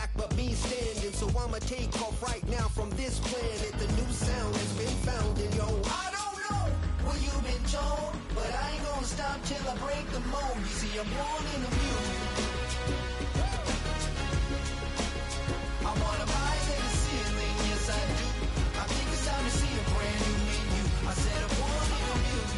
back but me standing. So I'ma take off right now from this planet. The new sound has been found in yo. I don't know what you've been told, but I ain't gonna stop till I break the mold. You see, I'm born in the music. I wanna rise in the ceiling, yes I do. I think it's time to see a brand new me and you. I said I'm born in the music.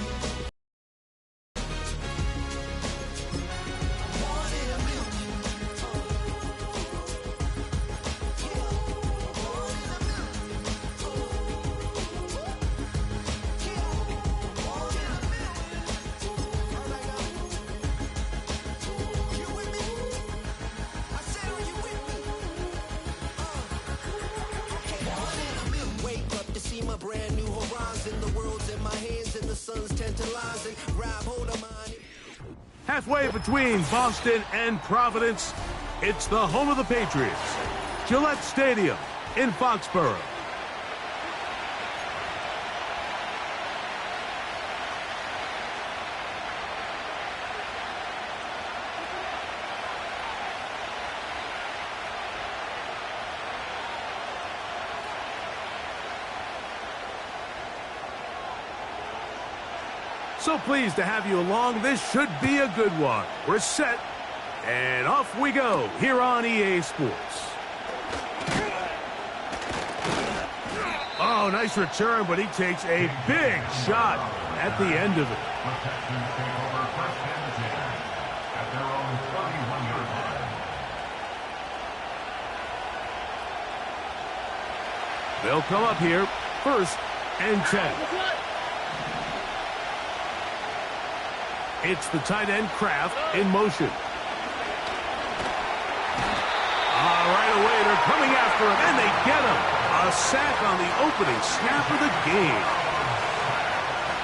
Brand new horizon, the world's in my hands and the sun's tantalizing. Grab hold of mine. Halfway between Boston and Providence, it's the home of the Patriots, Gillette Stadium in Foxborough. So pleased to have you along. This should be a good one. We're set, and off we go here on EA Sports. Oh, nice return, but he takes a big shot at the end of it. They'll come up here, 1st and 10. It's the tight end Kraft in motion. Right away, they're coming after him, and they get him. A sack on the opening snap of the game.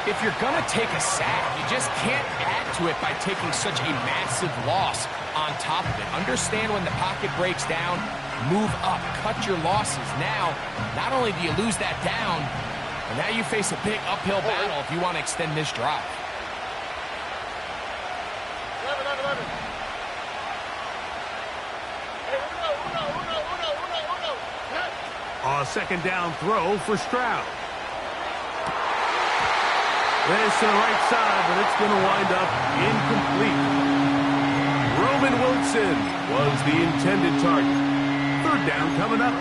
If you're going to take a sack, you just can't add to it by taking such a massive loss on top of it. Understand when the pocket breaks down, move up, cut your losses. Now, not only do you lose that down, but now you face a big uphill battle if you want to extend this drive. A 2nd down throw for Stroud. This to the right side, but it's going to wind up incomplete. Roman Wilson was the intended target. 3rd down coming up.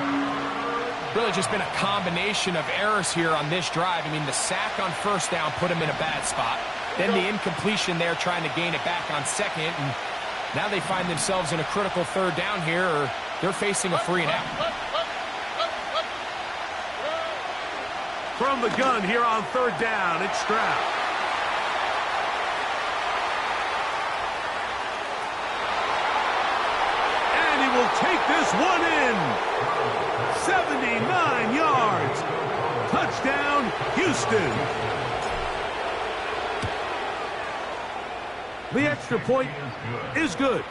Really just been a combination of errors here on this drive. I mean, the sack on 1st down put him in a bad spot. Then the incompletion there trying to gain it back on 2nd. And now they find themselves in a critical 3rd down here, or they're facing a 3 and out. From the gun here on 3rd down, it's Stroud. And he will take this one in. 79 yards. Touchdown, Houston. The extra point is good.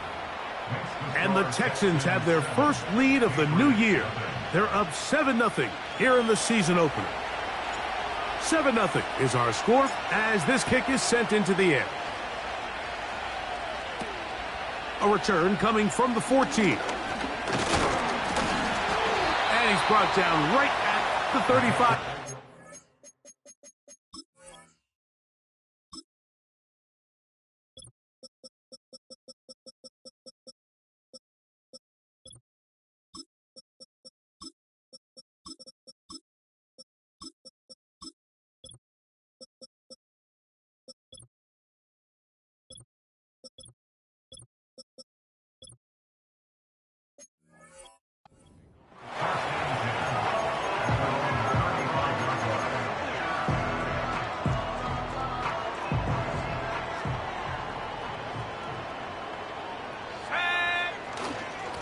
And the Texans have their first lead of the new year. They're up 7-0 here in the season opener. 7-0 is our score as this kick is sent into the air. A return coming from the 14. And he's brought down right at the 35.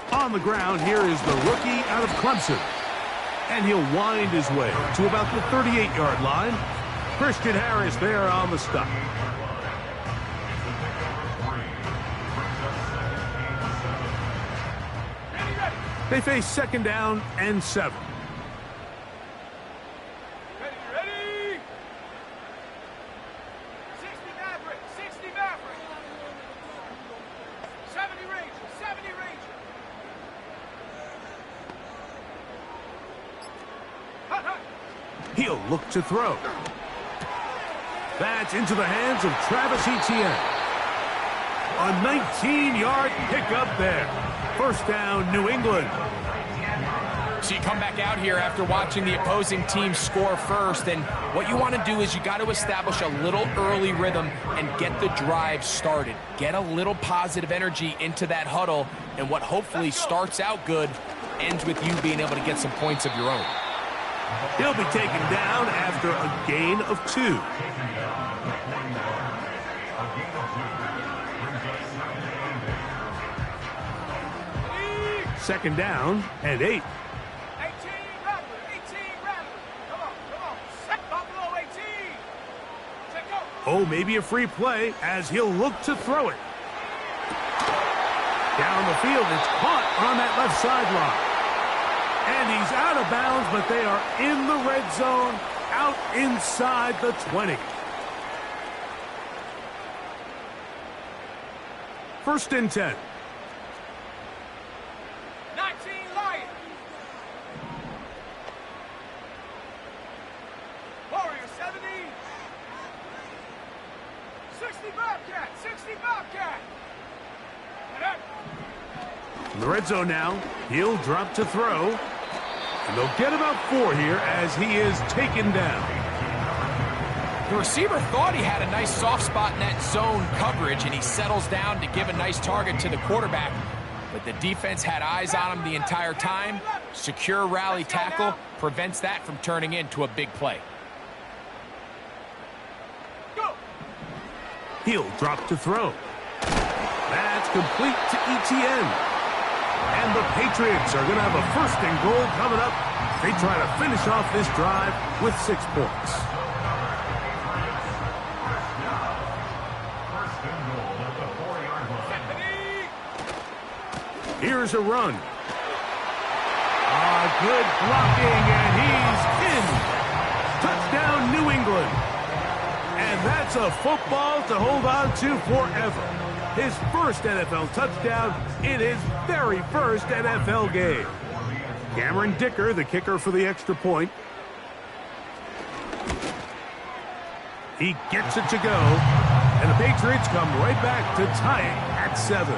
On the ground, here is the rookie out of Clemson. And he'll wind his way to about the 38-yard line. Christian Harris there on the stop. They face 2nd down and 7. Ready? 60 Maverick, 60 Maverick. 70 Ranger, 70 Ranger. He'll look to throw. That's into the hands of Travis Etienne. A 19-yard pickup there. First down, New England. So you come back out here after watching the opposing team score first, and what you want to do is you got to establish a little early rhythm and get the drive started. Get a little positive energy into that huddle, and what hopefully starts out good ends with you being able to get some points of your own. He'll be taken down after a gain of 2. Second down and 8. 18 rapid, 18 rapid. Come on. Set Buffalo 18. Check go. Oh, maybe a free play as he'll look to throw it. Down the field, it's caught on that left sideline. And he's out of bounds, but they are in the red zone, out inside the 20. First and 10. 19 Lions. Warrior 70. 60 Bobcat, 60 Bobcat. In the red zone now, he'll drop to throw. And they'll get about 4 here as he is taken down. The receiver thought he had a nice soft spot in that zone coverage, and he settles down to give a nice target to the quarterback. But the defense had eyes on him the entire time. Secure rally tackle prevents that from turning into a big play. Go. He'll drop to throw. That's complete to Etienne. And the Patriots are going to have a first and goal coming up. They try to finish off this drive with 6 points. Here's a run. Good blocking, and he's in. Touchdown, New England. And that's a football to hold on to forever. His first NFL touchdown in his very first NFL game. Cameron Dicker, the kicker for the extra point. He gets it to go, and the Patriots come right back to tie it at 7.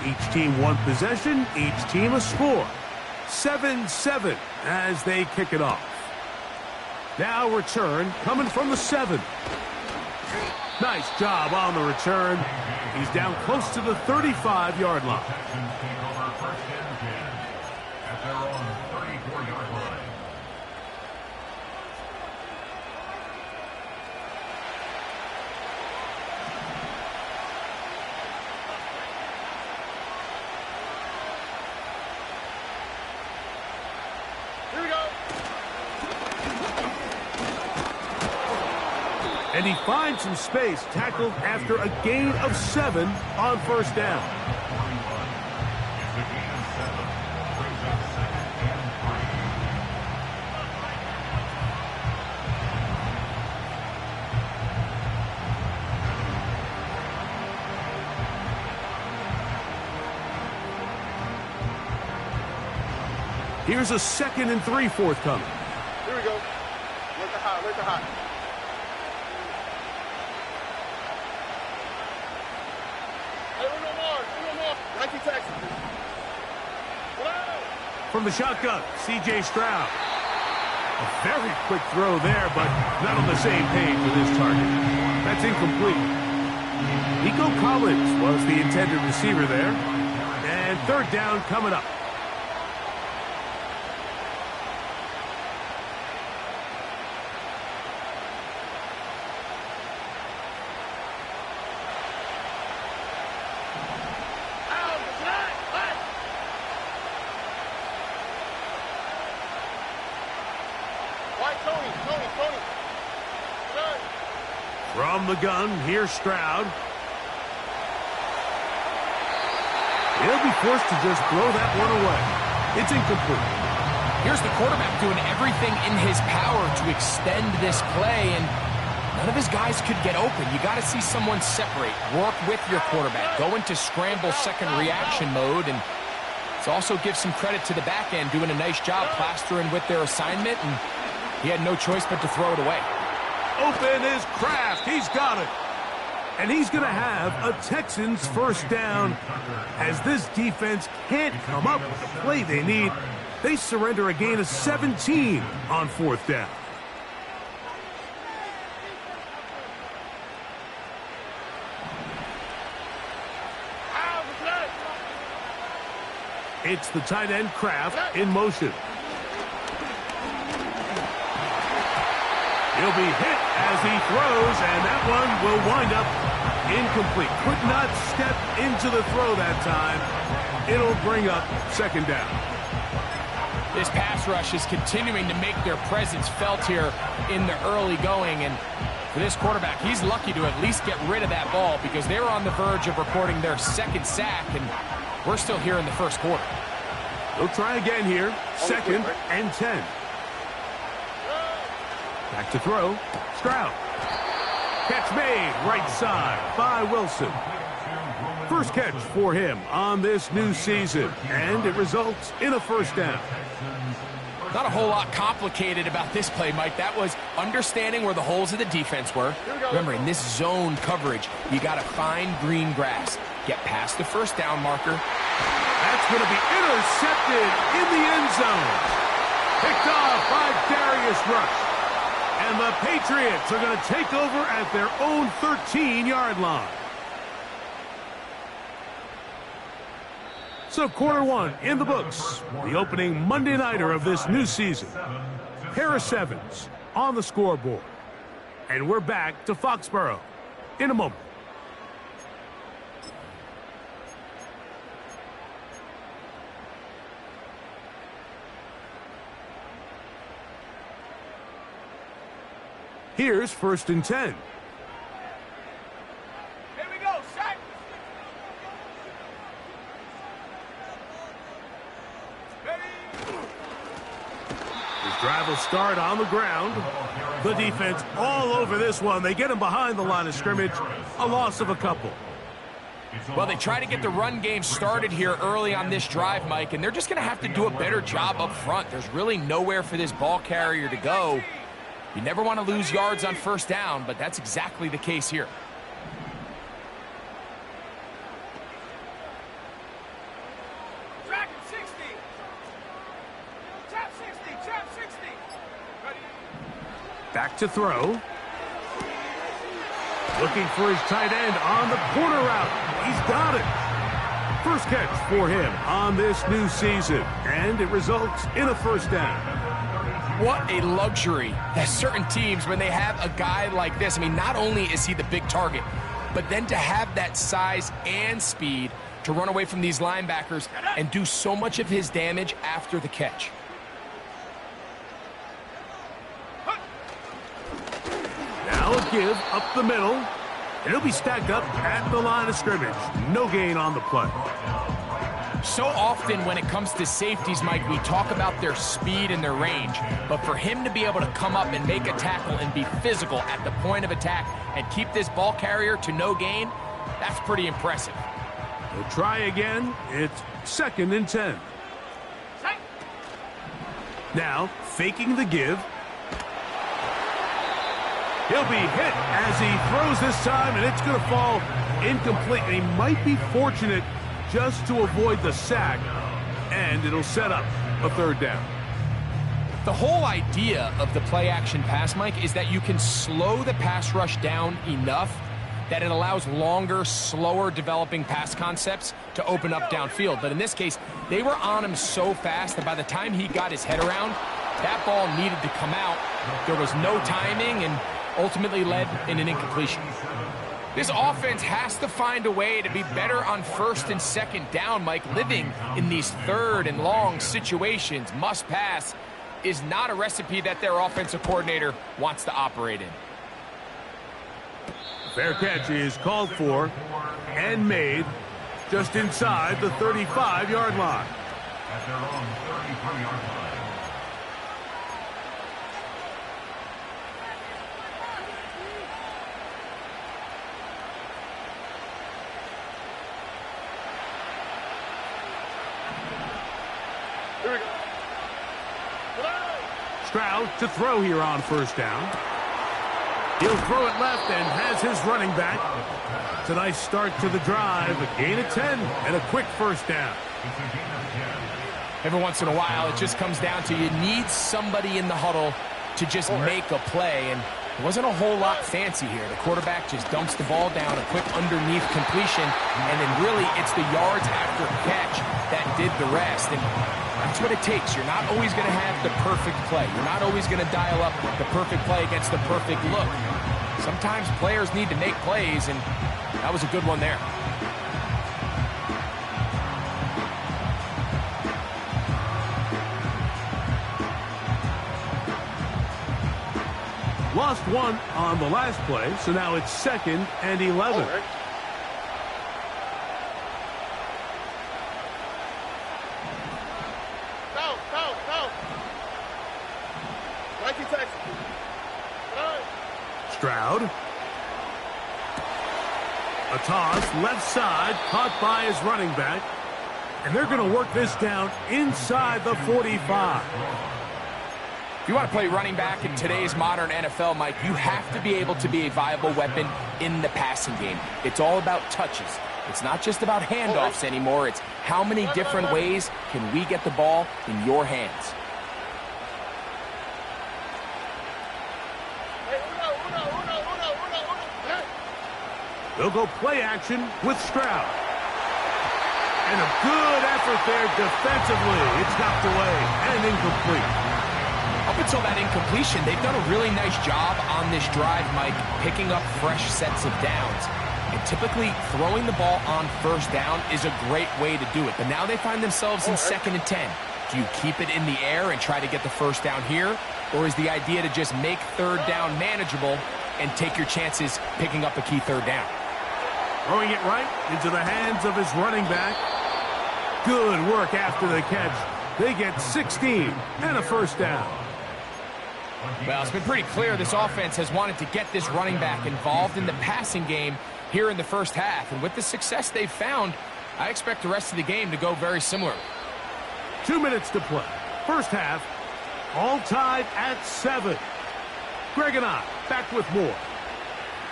Each team one possession, each team a score. 7-7 as they kick it off. Now return coming from the 7. Nice job on the return. He's down close to the 35-yard line. And he finds some space, tackled after a gain of 7 on first down. Here's a 2nd and 3 forthcoming. Here we go. Where's the hot? Where's the hot? From the shotgun, C.J. Stroud. A very quick throw there, but not on the same page with his target. That's incomplete. Nico Collins was the intended receiver there. And third down coming up. From the gun, here's Stroud. He'll be forced to just throw that one away. It's incomplete. Here's the quarterback doing everything in his power to extend this play, and none of his guys could get open. You got to see someone separate, work with your quarterback, go into scramble second reaction mode, and it's also give some credit to the back end doing a nice job plastering with their assignment, and he had no choice but to throw it away. Open is Kraft. He's got it. And he's going to have a Texans first down as this defense can't come up with the play they need. They surrender a gain of 17 on fourth down. It's the tight end Kraft in motion. He'll be hit as he throws, and that one will wind up incomplete. Could not step into the throw that time. It'll bring up second down. This pass rush is continuing to make their presence felt here in the early going, and for this quarterback, he's lucky to at least get rid of that ball because they were on the verge of recording their second sack, and we're still here in the first quarter. They'll try again here. Second and 10. Back to throw. Stroud. Catch made right side by Wilson. First catch for him on this new season, and it results in a first down. Not a whole lot complicated about this play, Mike. That was understanding where the holes of the defense were. Remember, in this zone coverage, you got to find green grass. Get past the first down marker. That's going to be intercepted in the end zone. Picked off by Darius Rush. And the Patriots are going to take over at their own 13-yard line. So quarter one in the books. The opening Monday nighter of this new season. Pair of sevens on the scoreboard. And we're back to Foxborough in a moment. Here's first and 10. Here we go, set. Ready. This drive will start on the ground. The defense all over this one. They get him behind the line of scrimmage. A loss of a couple. Well, they try to get the run game started here early on this drive, Mike, and they're just going to have to do a better job up front. There's really nowhere for this ball carrier to go. You never want to lose yards on first down, but that's exactly the case here. Track 60. Tap 60. Tap 60. Ready. Back to throw. Looking for his tight end on the corner route. He's got it. First catch for him on this new season, and it results in a first down. What a luxury that certain teams, when they have a guy like this, I mean, not only is he the big target, but then to have that size and speed to run away from these linebackers and do so much of his damage after the catch. Now a give up the middle, and he'll be stacked up at the line of scrimmage. No gain on the play. So often when it comes to safeties, Mike, we talk about their speed and their range, but for him to be able to come up and make a tackle and be physical at the point of attack and keep this ball carrier to no gain, that's pretty impressive. We'll try again. It's second and 10. Now faking the give. He'll be hit as he throws this time, and it's going to fall incomplete. And he might be fortunate just to avoid the sack, and it'll set up a third down. The whole idea of the play-action pass, Mike, is that you can slow the pass rush down enough that it allows longer, slower developing pass concepts to open up downfield. But in this case, they were on him so fast that by the time he got his head around, that ball needed to come out. There was no timing and ultimately led in an incompletion. This offense has to find a way to be better on first and second down, Mike. Living in these third and long situations, must pass, is not a recipe that their offensive coordinator wants to operate in. Fair catch is called for and made just inside the 35-yard line. Stroud to throw here on first down. He'll throw it left and has his running back. It's a nice start to the drive. A gain of 10 and a quick first down. Every once in a while, it just comes down to you need somebody in the huddle to just make a play. And it wasn't a whole lot fancy here. The quarterback just dumps the ball down, a quick underneath completion, and then really it's the yards after catch that did the rest. And that's what it takes. You're not always going to have the perfect play. You're not always going to dial up the perfect play against the perfect look. Sometimes players need to make plays, and that was a good one there. Lost one on the last play, so now it's 2nd and 11. Okay. Go. 19 Texas. Stroud. A toss, left side, caught by his running back. And they're going to work this down inside the 45. If you want to play running back in today's modern NFL, Mike, you have to be able to be a viable weapon in the passing game. It's all about touches. It's not just about handoffs anymore. It's how many different ways can we get the ball in your hands. They'll go play action with Stroud. And a good effort there defensively. It's knocked away and incomplete. Up until that incompletion, they've done a really nice job on this drive, Mike, picking up fresh sets of downs. And typically, throwing the ball on first down is a great way to do it. But now they find themselves in 2nd and 10. Do you keep it in the air and try to get the first down here? Or is the idea to just make 3rd down manageable and take your chances picking up a key 3rd down? Throwing it right into the hands of his running back. Good work after the catch. They get 16 and a first down. Well, it's been pretty clear this offense has wanted to get this running back involved in the passing game here in the first half. And with the success they've found, I expect the rest of the game to go very similar. 2 minutes to play. First half, all tied at 7. Greg and I back with more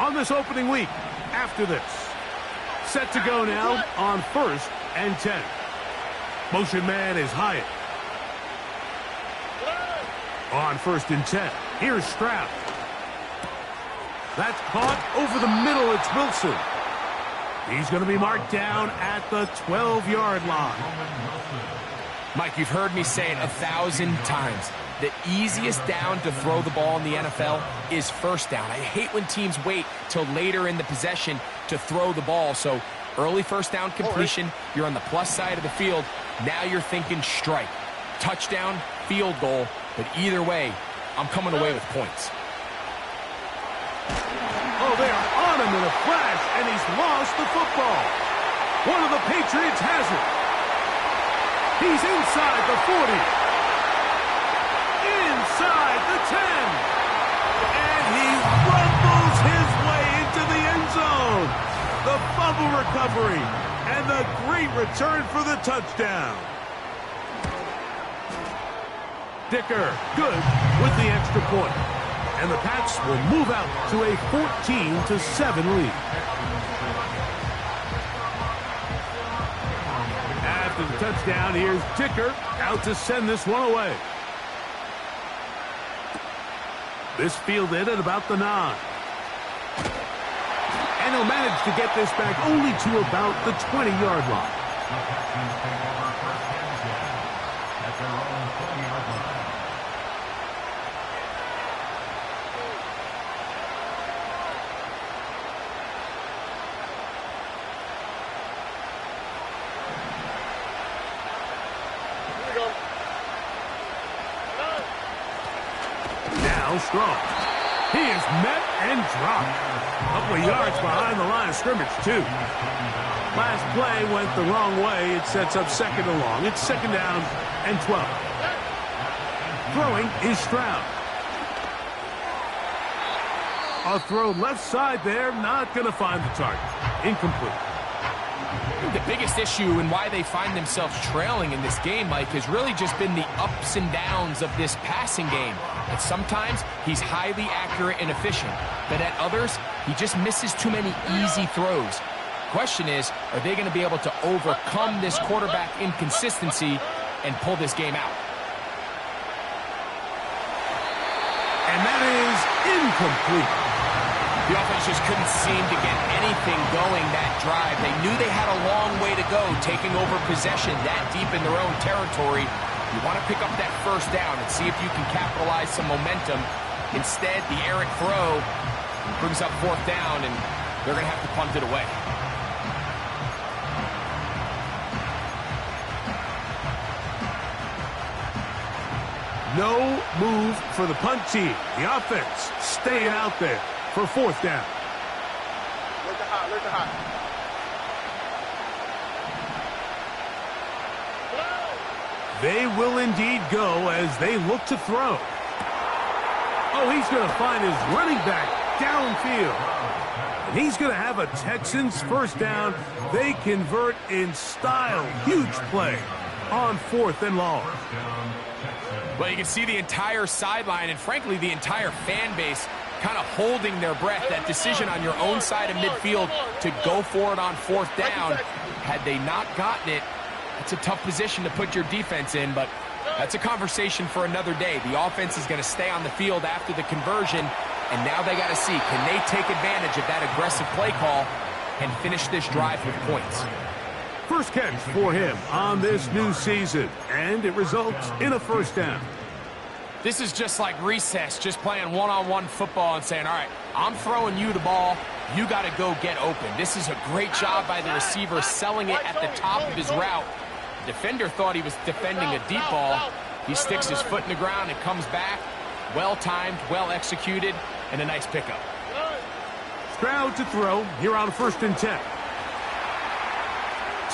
on this opening week after this. Set to go now on 1st and 10. Motion man is Hyatt. On 1st and 10, here's Stroud. That's caught over the middle. It's Wilson. He's going to be marked down at the 12-yard line. Mike, you've heard me say it 1,000 times. The easiest down to throw the ball in the NFL is first down. I hate when teams wait till later in the possession to throw the ball. So early first down completion, you're on the plus side of the field. Now you're thinking strike. Touchdown, field goal. But either way, I'm coming away with points. Oh, they are on him in a flash, and he's lost the football. One of the Patriots has it. He's inside the 40. Inside the 10. And he rumbles his way into the end zone. The fumble recovery and the great return for the touchdown. Dicker, good with the extra point. And the Pats will move out to a 14-7 lead. After the touchdown, here's Dicker out to send this one away. This fielded at about the 9. And he'll manage to get this back only to about the 20-yard line. Strong. He is met and dropped. A couple of yards behind the line of scrimmage, too. Last play went the wrong way. It sets up 2nd and long. It's 2nd down and 12. Throwing is Stroud. A throw left side there. Not going to find the target. Incomplete. think the biggest issue and why they find themselves trailing in this game, Mike, has really just been the ups and downs of this passing game. And sometimes he's highly accurate and efficient, but at others, he just misses too many easy throws. Question is, are they going to be able to overcome this quarterback inconsistency and pull this game out? And that is incomplete. The offense just couldn't seem to get anything going that drive. They knew they had a long way to go, taking over possession that deep in their own territory. You want to pick up that first down and see if you can capitalize some momentum. Instead, the errant throw brings up fourth down, and they're going to have to punt it away. No move for the punt team. The offense staying out there for fourth down. Look at hot, look at hot. They will indeed go as they look to throw. Oh, he's going to find his running back downfield. And he's going to have a Texans first down. They convert in style. Huge play on fourth and long. Well, you can see the entire sideline and, frankly, the entire fan base kind of holding their breath. That decision on your own side of midfield to go for it on fourth down, had they not gotten it, it's a tough position to put your defense in, but that's a conversation for another day. The offense is going to stay on the field after the conversion, and now they got to see, can they take advantage of that aggressive play call and finish this drive with points? First catch for him on this new season, and it results in a first down. This is just like recess, just playing one-on-one football and saying, all right, I'm throwing you the ball. You got to go get open. This is a great job by the receiver selling it at the top of his route. The defender thought he was defending a deep ball. He sticks his foot in the ground and comes back. Well-timed, well-executed, and a nice pickup. Stroud to throw here on 1st and 10.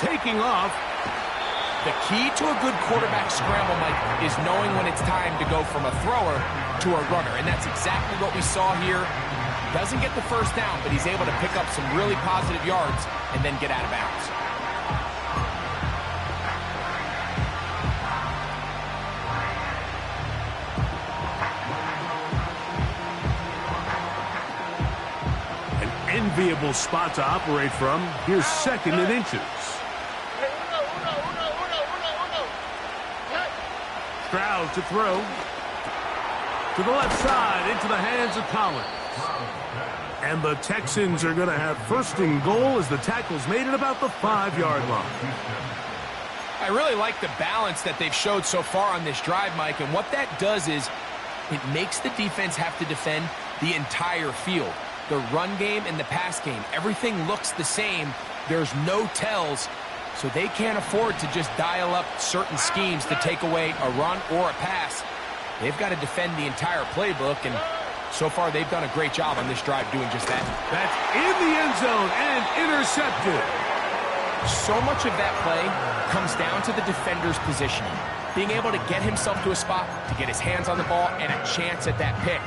Taking off. The key to a good quarterback scramble, Mike, is knowing when it's time to go from a thrower to a runner, and that's exactly what we saw here. Doesn't get the first down, but he's able to pick up some really positive yards and then get out of bounds. An enviable spot to operate from. Here's 2nd and inches. Stroud to throw. To the left side, into the hands of Collins. And the Texans are going to have 1st and goal as the tackle's made at about the 5-yard line. I really like the balance that they've showed so far on this drive, Mike, and what that does is it makes the defense have to defend the entire field. The run game and the pass game, everything looks the same. There's no tells. So they can't afford to just dial up certain schemes to take away a run or a pass. They've got to defend the entire playbook, and so far they've done a great job on this drive doing just that. That's in the end zone and intercepted. So much of that play comes down to the defender's positioning. Being able to get himself to a spot, to get his hands on the ball, and a chance at that pick.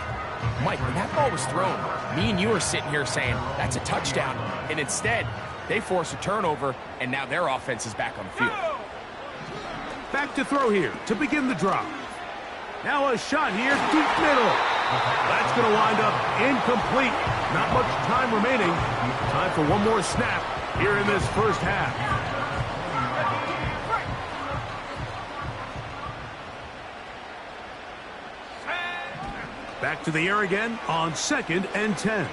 Mike, when that ball was thrown, me and you are sitting here saying, that's a touchdown. And instead, they force a turnover, and now their offense is back on the field. Back to throw here to begin the drive. Now a shot here, deep middle. That's going to wind up incomplete. Not much time remaining. Time for one more snap here in this first half. Back to the air again on 2nd and 10.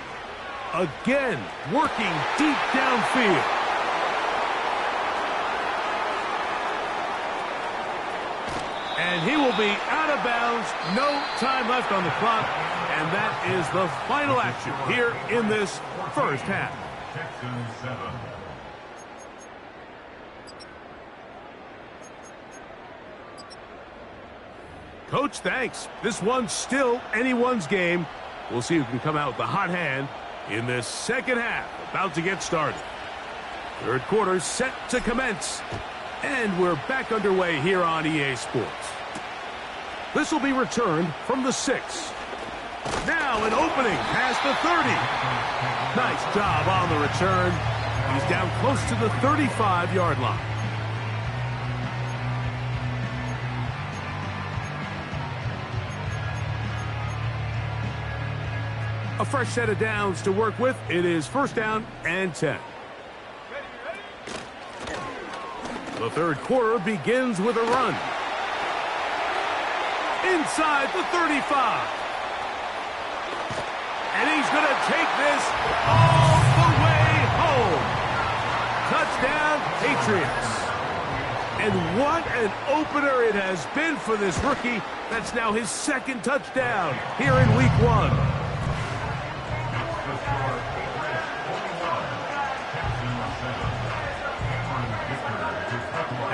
Again, working deep downfield. And he will be out of bounds. No time left on the clock. And that is the final action here in this first half. Texans 7. Coach, thanks. This one's still anyone's game. We'll see who can come out with the hot hand in this second half. About to get started. Third quarter set to commence. And we're back underway here on EA Sports. This will be returned from the 6. Now an opening past the 30. Nice job on the return. He's down close to the 35-yard line. A fresh set of downs to work with. It is first down and 10. The third quarter begins with a run. Inside the 35. And he's going to take this all the way home. Touchdown, Patriots. And what an opener it has been for this rookie. That's now his second touchdown here in Week 1.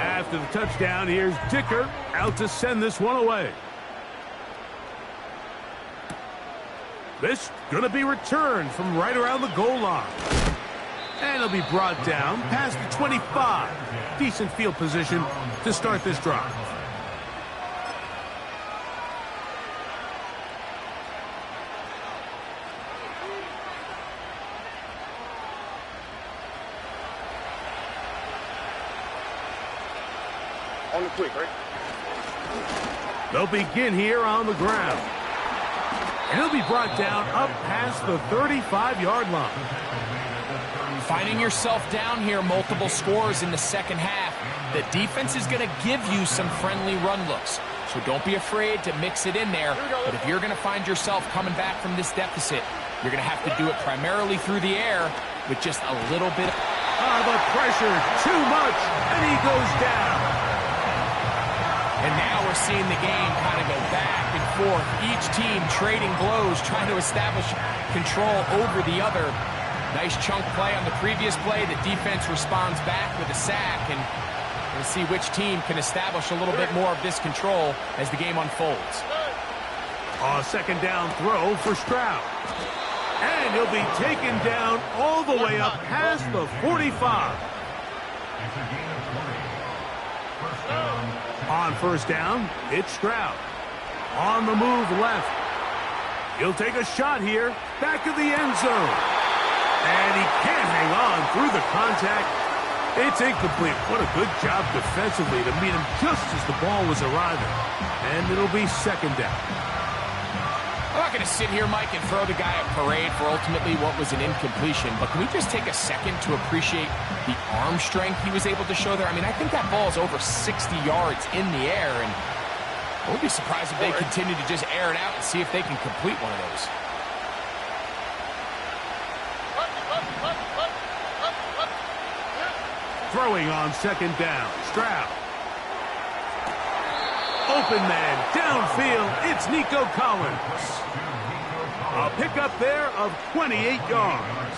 After the touchdown, here's Dicker out to send this one away. This going to be returned from right around the goal line. And it'll be brought down past the 25. Decent field position to start this drive. On the quick, right? They'll begin here on the ground. And he'll be brought down up past the 35-yard line. Finding yourself down here, multiple scores in the second half. The defense is going to give you some friendly run looks. So don't be afraid to mix it in there. But if you're going to find yourself coming back from this deficit, you're going to have to do it primarily through the air with just a little bit. The pressure, too much, and he goes down. And now we're seeing the game kind of go back and forth. Each team trading blows, trying to establish control over the other. Nice chunk play on the previous play. The defense responds back with a sack, and we'll see which team can establish a little bit more of this control as the game unfolds. A second down throw for Stroud. And he'll be taken down all the way up past the 45. On first down, it's Stroud. On the move left. He'll take a shot here, back of the end zone. And he can't hang on through the contact. It's incomplete. What a good job defensively to meet him just as the ball was arriving. And it'll be second down. I'm not going to sit here, Mike, and throw the guy a parade for ultimately what was an incompletion, but can we just take a second to appreciate the arm strength he was able to show there? I mean, I think that ball is over 60 yards in the air, and I wouldn't be surprised if they continue to just air it out and see if they can complete one of those. Throwing on second down, Stroud. Open man, downfield, it's Nico Collins. A pickup there of 28 yards.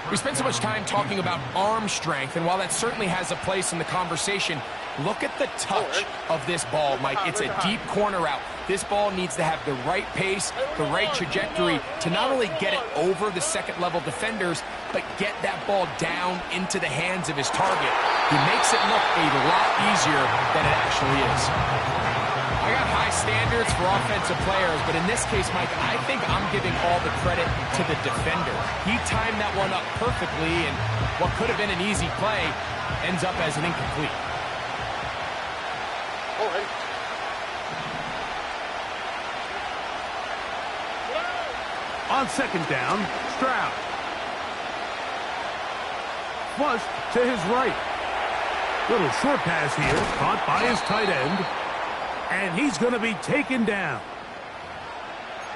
We spent so much time talking about arm strength, and while that certainly has a place in the conversation, look at the touch of this ball, Mike. It's a deep corner route. This ball needs to have the right pace, the right trajectory to not only get it over the second-level defenders, but get that ball down into the hands of his target. He makes it look a lot easier than it actually is. I got high standards for offensive players, but in this case, Mike, I think I'm giving all the credit to the defender. He timed that one up perfectly, and what could have been an easy play ends up as an incomplete. On second down, Stroud. Flush to his right. Little short pass here, caught by his tight end. And he's going to be taken down.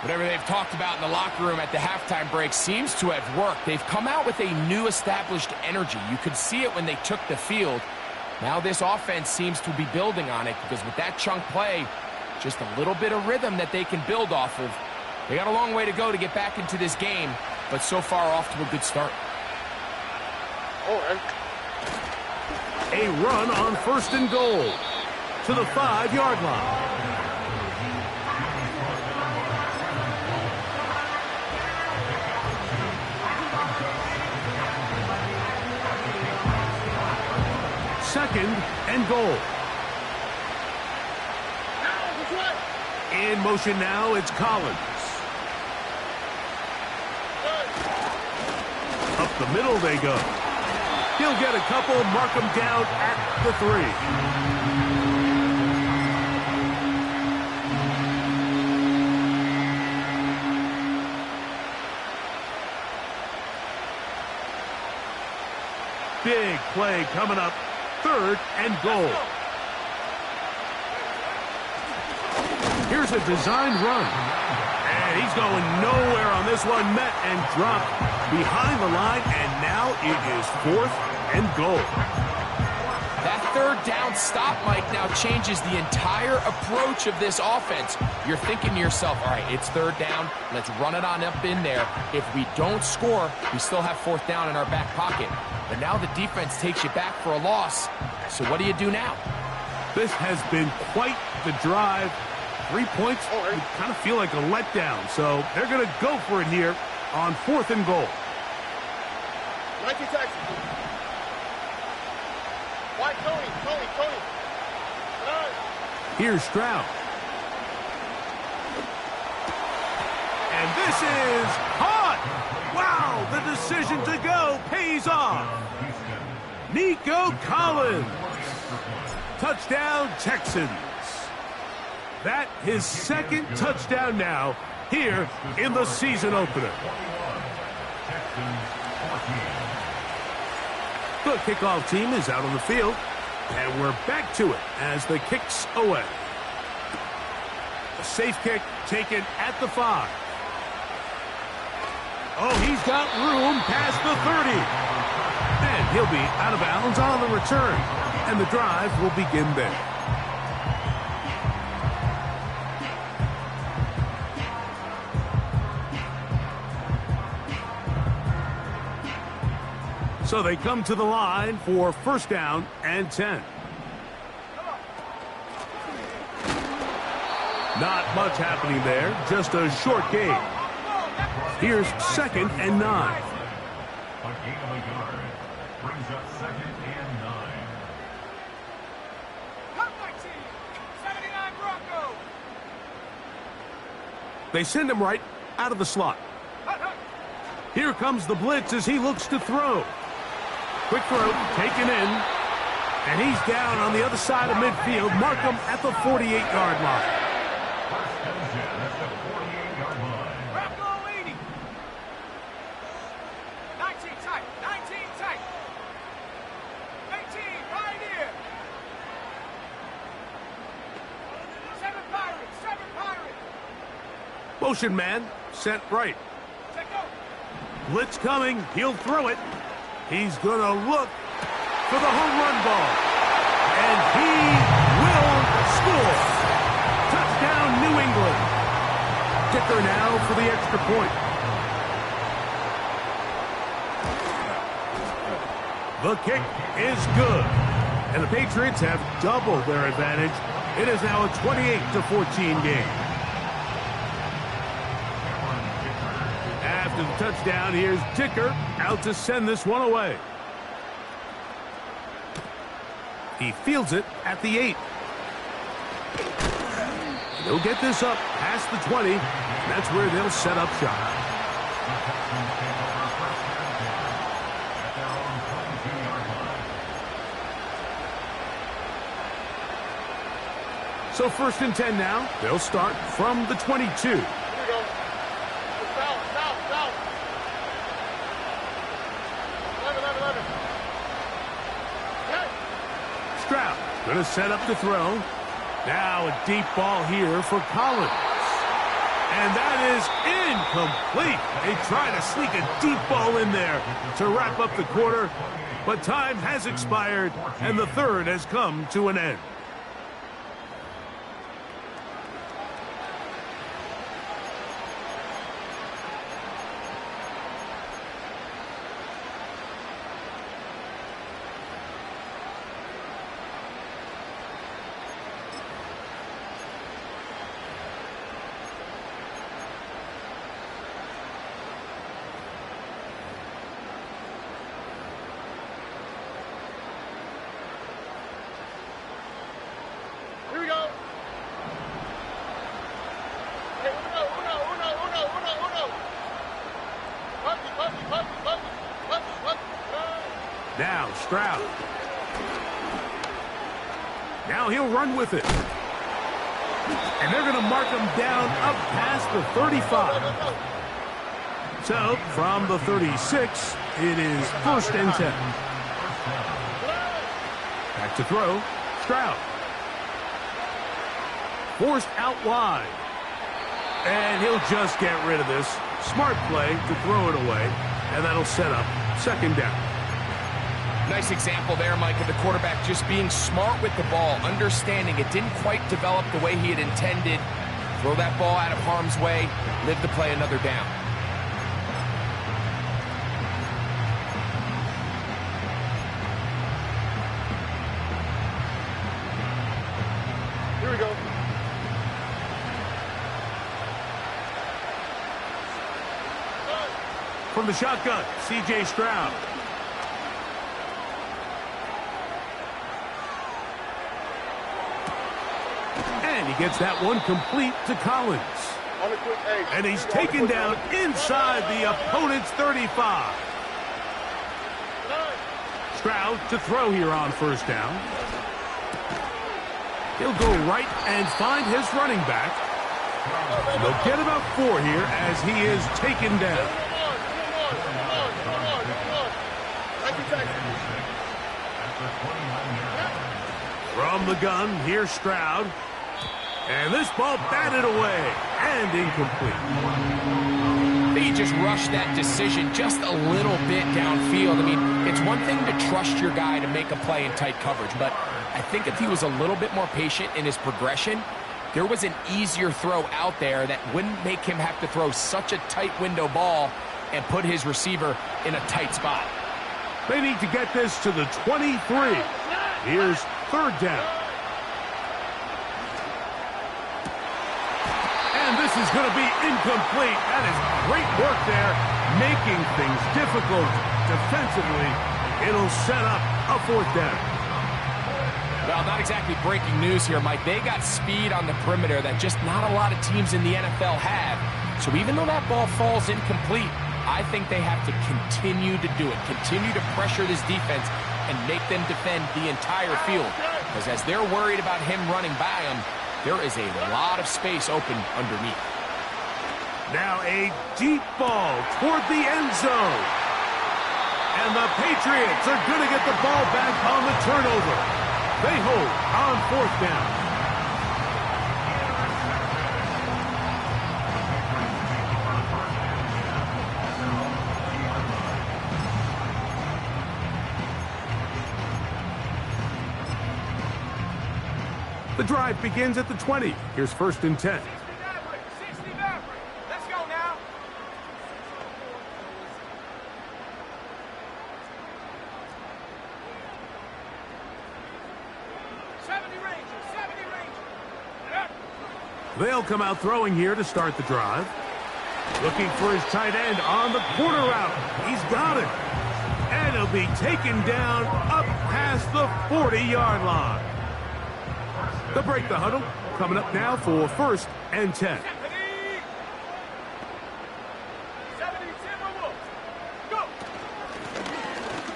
Whatever they've talked about in the locker room at the halftime break seems to have worked. They've come out with a new established energy. You could see it when they took the field. Now this offense seems to be building on it because with that chunk play, just a little bit of rhythm that they can build off of. They got a long way to go to get back into this game, but so far off to a good start. A run on first and goal to the 5-yard line. Second and goal. In motion now, it's Collins. A Up the middle they go. He'll get a couple, mark him down at the 3. Big play coming up. 3rd and goal. Here's a designed run. And he's going nowhere on this one. Met and dropped behind the line. And now it is 4th and goal. That 3rd down stop, Mike, now changes the entire approach of this offense. You're thinking to yourself, all right, it's 3rd down. Let's run it on up in there. If we don't score, we still have 4th down in our back pocket. But now the defense takes you back for a loss. So what do you do now? This has been quite the drive. 3 points would kind of feel like a letdown. So they're going to go for it here on 4th and goal. 19 Texas. White, Tony. Here's Stroud. And this is hot. Wow, the decision to go pays off. Nico Collins. Touchdown, Texans. That his 2nd touchdown now here in the season opener. The kickoff team is out on the field, and we're back to it as the kick's away. A safe kick taken at the 5. Oh, he's got room past the 30. And he'll be out of bounds on the return, and the drive will begin there. So they come to the line for 1st down and 10. Not much happening there, just a short gain. Here's 2nd and 9. A gain of a yard brings up 2nd and 9. Cut my team. 79 Broncos. They send him right out of the slot. Here comes the blitz as he looks to throw. Quick throw, taken in, and he's down on the other side of midfield. Mark him at the 48-yard line. First and 10 at the 48-yard line. Bronco 80. 19 tight. 19 tight. 18 right here. 7 Pirates. 7 Pirates. Motion man, set right. Check out. Blitz coming, he'll throw it. He's going to look for the home run ball. And he will score. Touchdown, New England. Kicker now for the extra point. The kick is good. And the Patriots have doubled their advantage. It is now a 28-14 game. After the touchdown, here's Dicker out to send this one away. He fields it at the 8. He'll get this up past the 20. That's where they'll set up shop. So 1st and 10 now. They'll start from the 22. Stroud going to set up the throw. Now a deep ball here for Collins. And that is incomplete. They try to sneak a deep ball in there to wrap up the quarter, but time has expired, and the 3rd has come to an end. Now Stroud. Now he'll run with it. And they're going to mark him down up past the 35. So, from the 36, it is 1st and 10. Back to throw. Stroud. Forced out wide. And he'll just get rid of this. Smart play to throw it away. And that'll set up 2nd down. Nice example there, Mike, of the quarterback just being smart with the ball, understanding it didn't quite develop the way he had intended. Throw that ball out of harm's way, live to play another down. Here we go. From the shotgun, C.J. Stroud. And he gets that one complete to Collins. On a quick edge. And he's taken down inside the opponent's 35. Stroud to throw here on 1st down. He'll go right and find his running back. They'll get about 4 here as he is taken down. From the gun, here's Stroud. And this ball batted away and incomplete. He just rushed that decision just a little bit downfield. I mean, it's one thing to trust your guy to make a play in tight coverage, but I think if he was a little bit more patient in his progression, there was an easier throw out there that wouldn't make him have to throw such a tight window ball and put his receiver in a tight spot. They need to get this to the 23. Here's 3rd down. And this is going to be incomplete. That is great work there, making things difficult defensively. It'll set up a 4th down. Well, not exactly breaking news here, Mike. They got speed on the perimeter that just not a lot of teams in the NFL have. So even though that ball falls incomplete, I think they have to continue to do it, continue to pressure this defense and make them defend the entire field. Because as they're worried about him running by them, there is a lot of space open underneath. Now a deep ball toward the end zone. And the Patriots are going to get the ball back on the turnover. They hold on 4th down. The drive begins at the 20. Here's 1st and 10. 60 Maverick. Let's go now. 70 Rangers, 70 Rangers. They'll come out throwing here to start the drive. Looking for his tight end on the corner route. He's got it. And he'll be taken down up past the 40-yard line. They'll break the huddle. Coming up now for 1st and 10. 70 Timberwolves. Go.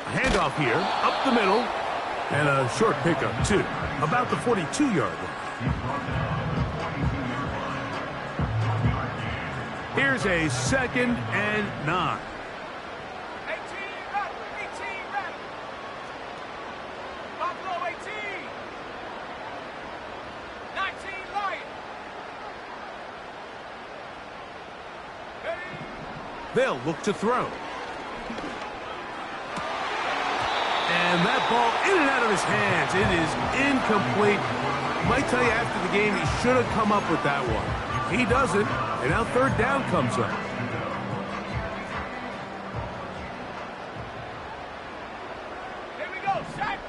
A handoff here, up the middle, and a short pickup, too. About the 42-yard line. Here's a 2nd and 9. 18 Rattler. Buffalo 18. 19 Lion. They'll look to throw. And that ball in and out of his hands. It is incomplete. Might tell you after the game he should have come up with that one. He doesn't, and now 3rd down comes up. Here we go, set.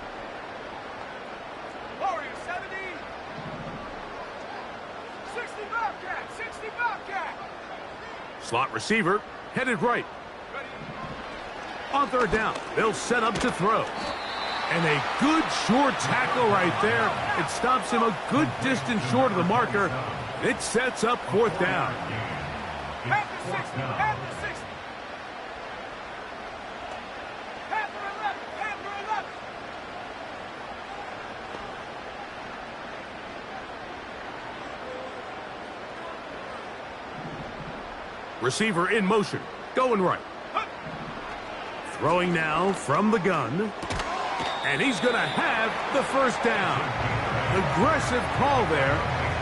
Warriors 70. 60 Bobcat, 60 Bobcat. Slot receiver, headed right. Ready. On 3rd down, they'll set up to throw. And a good short tackle right there. It stops him a good distance short of the marker. It sets up 4th down. Half the 60, half the 60. Half the 11, half Receiver in motion, going right. Throwing now from the gun. And he's going to have the first down. Aggressive call there.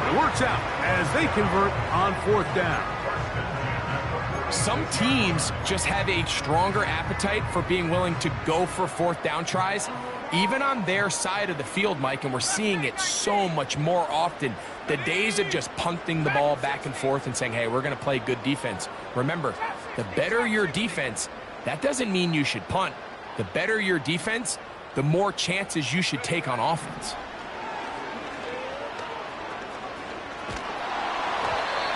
It works out as they convert on 4th down. Some teams just have a stronger appetite for being willing to go for 4th down tries, even on their side of the field, Mike, and we're seeing it so much more often. The days of just punting the ball back and forth and saying, hey, we're going to play good defense. Remember, the better your defense, that doesn't mean you should punt. The better your defense, the more chances you should take on offense.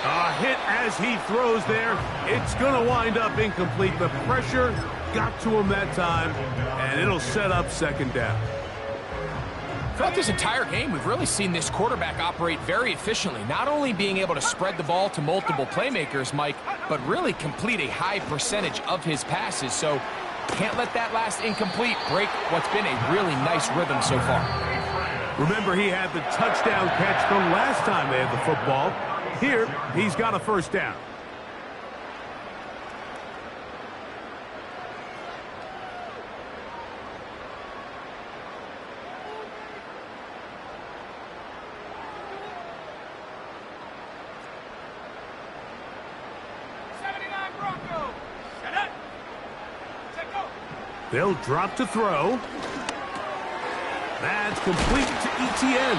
A hit as he throws there. It's going to wind up incomplete. The pressure got to him that time, and it'll set up 2nd down. Throughout this entire game, we've really seen this quarterback operate very efficiently, not only being able to spread the ball to multiple playmakers, Mike, but really complete a high percentage of his passes. So can't let that last incomplete break what's been a really nice rhythm so far. Remember, he had the touchdown catch the last time they had the football. Here, he's got a 1st down. They'll drop to throw. That's complete to Etienne.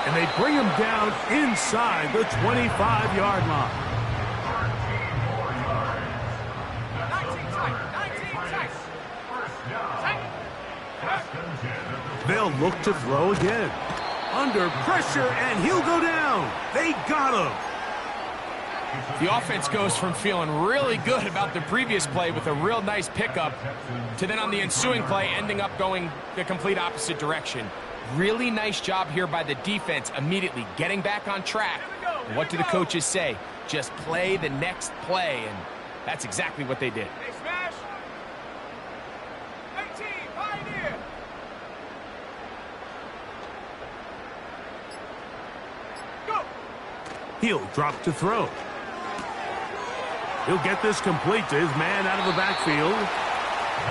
And they bring him down inside the 25-yard line. 19 tight. They'll look to throw again. Under pressure, and he'll go down. They got him. The offense goes from feeling really good about the previous play with a real nice pickup to then on the ensuing play ending up going the complete opposite direction. Really nice job here by the defense, immediately getting back on track. And what do the coaches say? Just play the next play, and that's exactly what they did. They smash. 18, Pioneer. Go. He'll drop to throw. He'll get this complete to his man out of the backfield.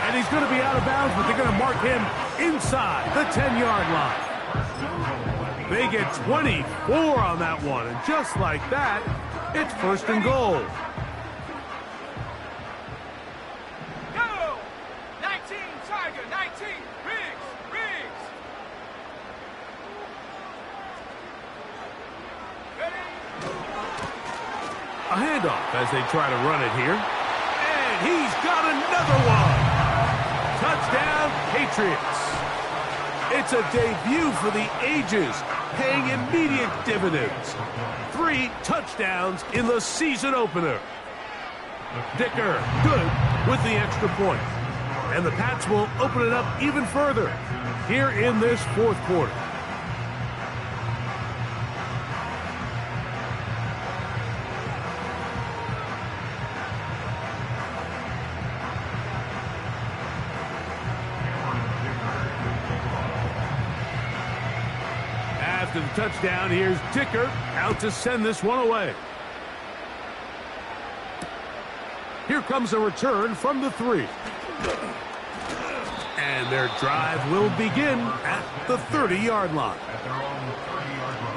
And he's going to be out of bounds, but they're going to mark him inside the 10-yard line. They get 24 on that one, and just like that, it's 1st and goal. Go. 19, Tiger. 19. Riggs. Ready? A handoff as they try to run it here. And he's got another one. Touchdown, Patriots. It's a debut for the ages, paying immediate dividends. 3 touchdowns in the season opener. Dicker, good with the extra point. And the Pats will open it up even further here in this 4th quarter. After the touchdown, here's Dicker out to send this one away. Here comes a return from the 3. And their drive will begin at the 30-yard line. At their own 30-yard line.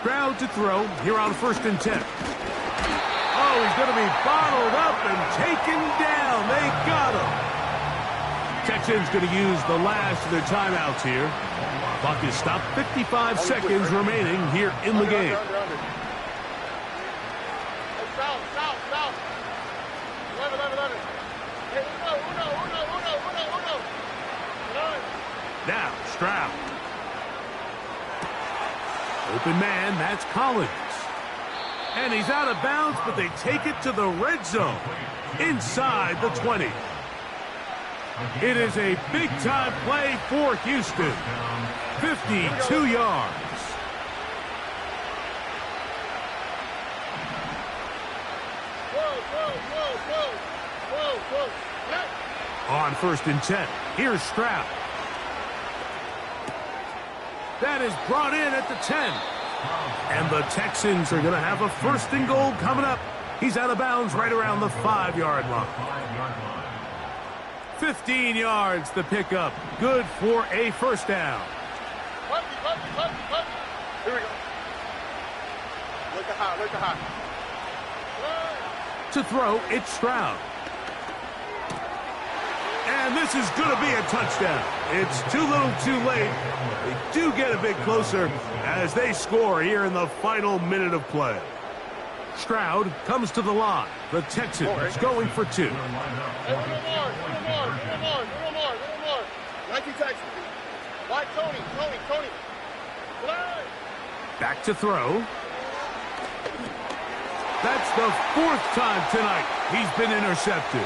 Stroud to throw here on 1st and 10. Oh, he's going to be bottled up and taken down. They got him. Texans going to use the last of their timeouts here. Clock is stopped. 55 seconds remaining here in the game. South. 11. Hey, uno. Now, Stroud. Open man, that's Collins. And he's out of bounds, but they take it to the red zone. Inside the 20. It is a big-time play for Houston. 52 yards. On 1st and 10, here's Stroud. That is brought in at the 10. And the Texans are going to have a 1st and goal coming up. He's out of bounds right around the 5-yard line. 15 yards the pickup. Good for a 1st down. Here we go. Look at high, look at high. To throw, it's Stroud. And this is going to be a touchdown. It's too little too late. They do get a bit closer as they score here in the final minute of play. Stroud comes to the line. The Texans going for 2. Hey, a little more. Like you Texans. Like Tony. Back to throw. That's the 4th time tonight he's been intercepted.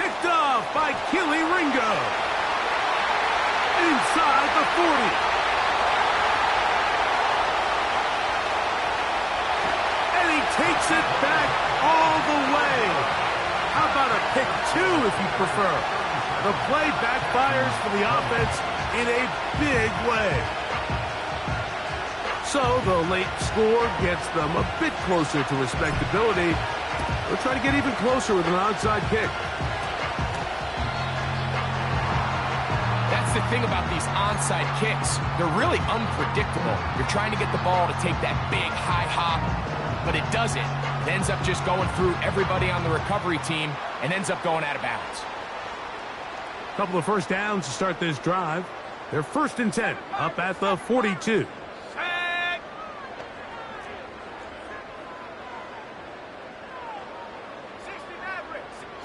Picked off by Keely Ringo. Inside the 40. And he takes it back all the way. How about a pick 2 if you prefer? The play backfires for the offense in a big way. So the late score gets them a bit closer to respectability. They'll try to get even closer with an onside kick. That's the thing about these onside kicks. They're really unpredictable. You're trying to get the ball to take that big high hop, but it doesn't. It ends up just going through everybody on the recovery team and ends up going out of bounds. A couple of 1st downs to start this drive. They're 1st and 10 up at the 42.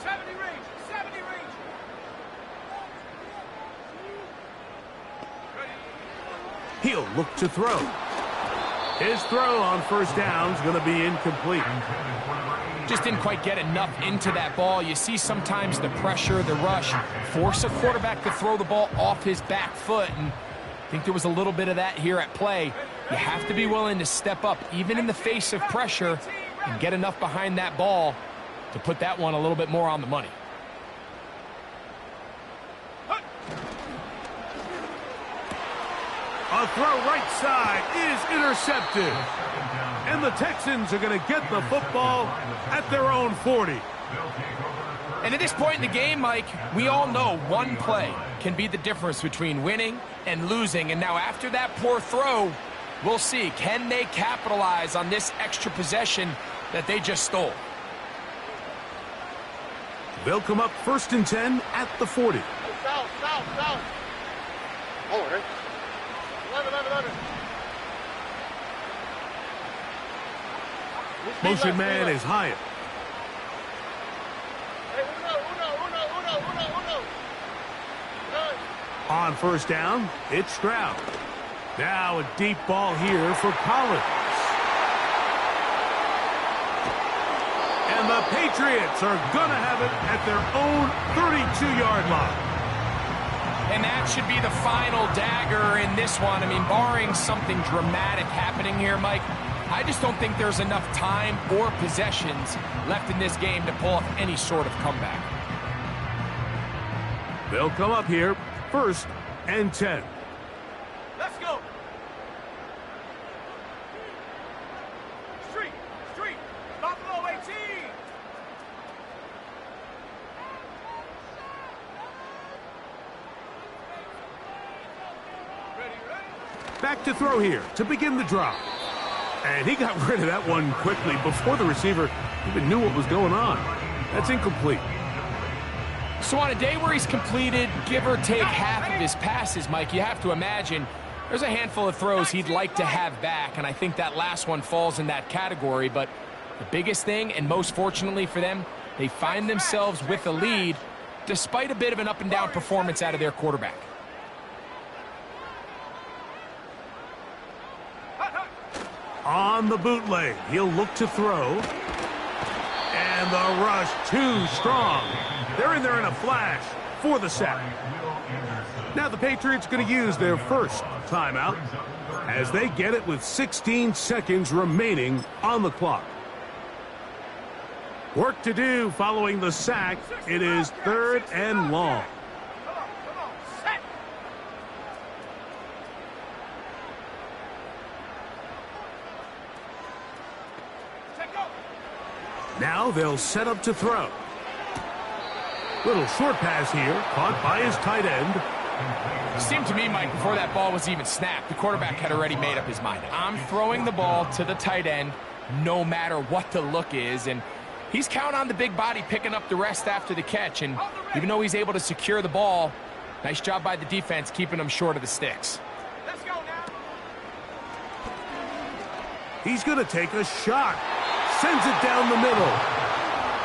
70 range. He'll look to throw. His throw on 1st down is going to be incomplete. Just didn't quite get enough into that ball. You see sometimes the pressure, the rush, force a quarterback to throw the ball off his back foot, and I think there was a little bit of that here at play. You have to be willing to step up, even in the face of pressure, and get enough behind that ball to put that one a little bit more on the money. A throw right side is intercepted. And the Texans are going to get the football at their own 40. And at this point in the game, Mike, we all know one play can be the difference between winning and losing. And now after that poor throw, we'll see. Can they capitalize on this extra possession that they just stole? They'll come up 1st and 10 at the 40. South. Oh, right. 11. Motion man is Hyatt. Hey, uno. On 1st down, it's Stroud. Now a deep ball here for Collins. And the Patriots are going to have it at their own 32-yard line. And that should be the final dagger in this one. I mean, barring something dramatic happening here, Mike, I just don't think there's enough time or possessions left in this game to pull off any sort of comeback. They'll come up here 1st and 10. Let's go. Street. Buffalo 18. Back to throw here to begin the drive. And he got rid of that one quickly before the receiver even knew what was going on. That's incomplete. So on a day where he's completed, give or take half of his passes, Mike, you have to imagine there's a handful of throws he'd like to have back, and I think that last one falls in that category. But the biggest thing, and most fortunately for them, they find themselves with a lead despite a bit of an up-and-down performance out of their quarterback. On the bootleg, he'll look to throw. And the rush too strong. They're in there in a flash for the sack. Now the Patriots going to use their 1st timeout as they get it with 16 seconds remaining on the clock. Work to do following the sack. It is 3rd and long. Come on, set. Check up. Now they'll set up to throw. Little short pass here, caught by his tight end. It seemed to me, Mike, before that ball was even snapped, the quarterback had already made up his mind. I'm throwing the ball to the tight end no matter what the look is, and he's counting on the big body picking up the rest after the catch, and even though he's able to secure the ball, nice job by the defense keeping him short of the sticks. Let's go now. He's going to take a shot. Sends it down the middle.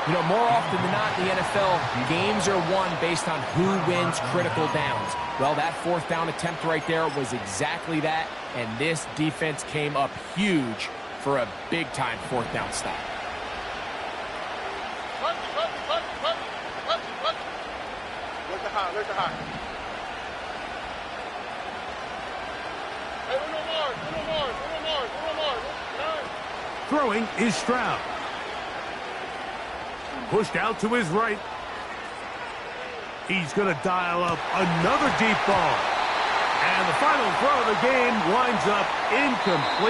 You know, more often than not in the NFL, games are won based on who wins critical downs. Well, that 4th down attempt right there was exactly that, and this defense came up huge for a big-time 4th down stop. Look at high. Hey, no more. Throwing is Stroud. Pushed out to his right. He's going to dial up another deep ball. And the final throw of the game winds up incomplete.